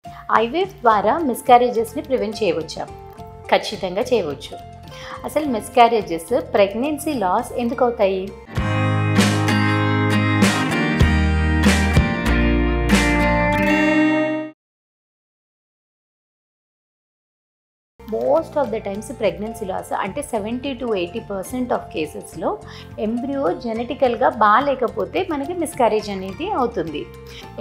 IVF ద్వారా మిస్క్యారేజెస్ని prevent చేయవచ్చా? ఖచ్చితంగా చేయవచ్చు. అసలు మిస్క్యారేజెస్ ప్రెగ్నెన్సీ లాస్ ఎందుకు అవుతాయి? Most of the times pregnancy loss అంటే 70 to 80% ఆఫ్ కేసెస్లో ఎంబ్రియో జెనెటికల్గా బాగాలేకపోతే మనకి మిస్క్యారేజ్ అనేది అవుతుంది.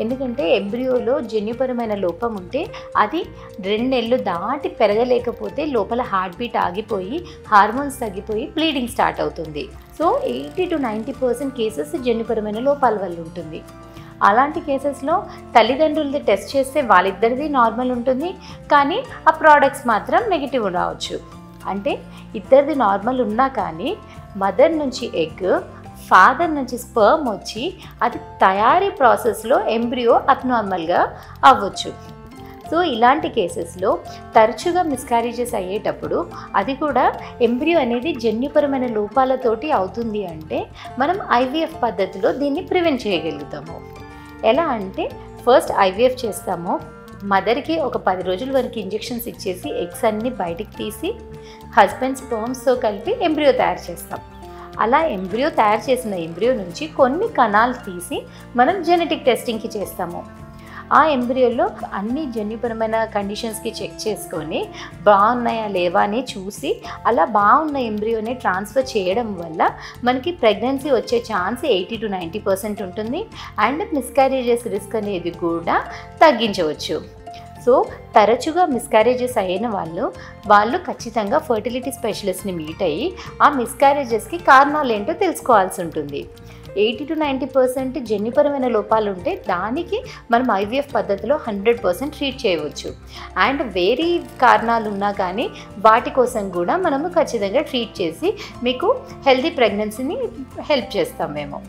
ఎందుకంటే ఎంబ్రియోలో జన్యుపరమైన లోపం ఉంటే అది 2 నెలలు దాటి పెరగలేకపోతే లోపల హార్ట్ బీట్ ఆగిపోయి హార్మోన్స్ తగ్గిపోయి బ్లీడింగ్ స్టార్ట్ అవుతుంది. సో 80 to 90% కేసెస్ జన్యుపరమైన లోపాల వల్ల ఉంటుంది. అలాంటి కేసెస్లో తల్లిదండ్రులది టెస్ట్ చేస్తే వాళ్ళిద్దరిది నార్మల్ ఉంటుంది, కానీ ఆ ప్రోడక్ట్స్ మాత్రం నెగిటివ్ రావచ్చు. అంటే ఇద్దరిది నార్మల్ ఉన్నా కానీ మదర్ నుంచి ఎగ్, ఫాదర్ నుంచి స్పర్మ్ వచ్చి అది తయారీ ప్రాసెస్లో ఎంబ్రియో అబ్నార్మల్గా అవ్వచ్చు. సో ఇలాంటి కేసెస్లో తరచుగా మిస్క్యారేజెస్ అయ్యేటప్పుడు అది కూడా ఎంబ్రియో అనేది జన్యుపరమైన లోపాలతోటి అవుతుంది అంటే మనం ఐవీఎఫ్ పద్ధతిలో దీన్ని ప్రివెంట్ చేయగలుగుతాము. ఎలా అంటే ఫస్ట్ ఐవీఎఫ్ చేస్తాము, మదర్కి ఒక 10 రోజుల వరకు ఇంజెక్షన్స్ ఇచ్చేసి ఎగ్స్ అన్నీ బయటికి తీసి హస్బెండ్ స్పర్మ్స్తో కలిపి ఎంబ్రియో తయారు చేస్తాం. అలా ఎంబ్రియో తయారు చేసిన ఎంబ్రియో నుంచి కొన్ని కణాలు తీసి మనం జెనెటిక్ టెస్టింగ్కి చేస్తాము. ఆ ఎంబ్రియోలో అన్ని జన్యుపరమైన కండిషన్స్కి చెక్ చేసుకొని బాగున్నాయా లేవా అని చూసి అలా బాగున్న ఎంబ్రియోని ట్రాన్స్ఫర్ చేయడం వల్ల మనకి ప్రెగ్నెన్సీ వచ్చే ఛాన్స్ 80 to 90% ఉంటుంది. అండ్ మిస్క్యారేజెస్ రిస్క్ అనేది కూడా తగ్గించవచ్చు. సో తరచుగా మిస్క్యారేజెస్ అయిన వాళ్ళు ఖచ్చితంగా ఫర్టిలిటీ స్పెషలిస్ట్ని మీట్ అయ్యి ఆ మిస్క్యారేజెస్కి కారణాలు ఏంటో తెలుసుకోవాల్సి ఉంటుంది. 80 to 90% జన్యుపరమైన లోపాలు ఉంటే దానికి మనం ఐవీఎఫ్ పద్ధతిలో 100% ట్రీట్ చేయవచ్చు. అండ్ వేరే కారణాలు ఉన్నా కానీ వాటి కోసం కూడా మనము ఖచ్చితంగా ట్రీట్ చేసి మీకు హెల్తీ ప్రెగ్నెన్సీని హెల్ప్ చేస్తాం మేము.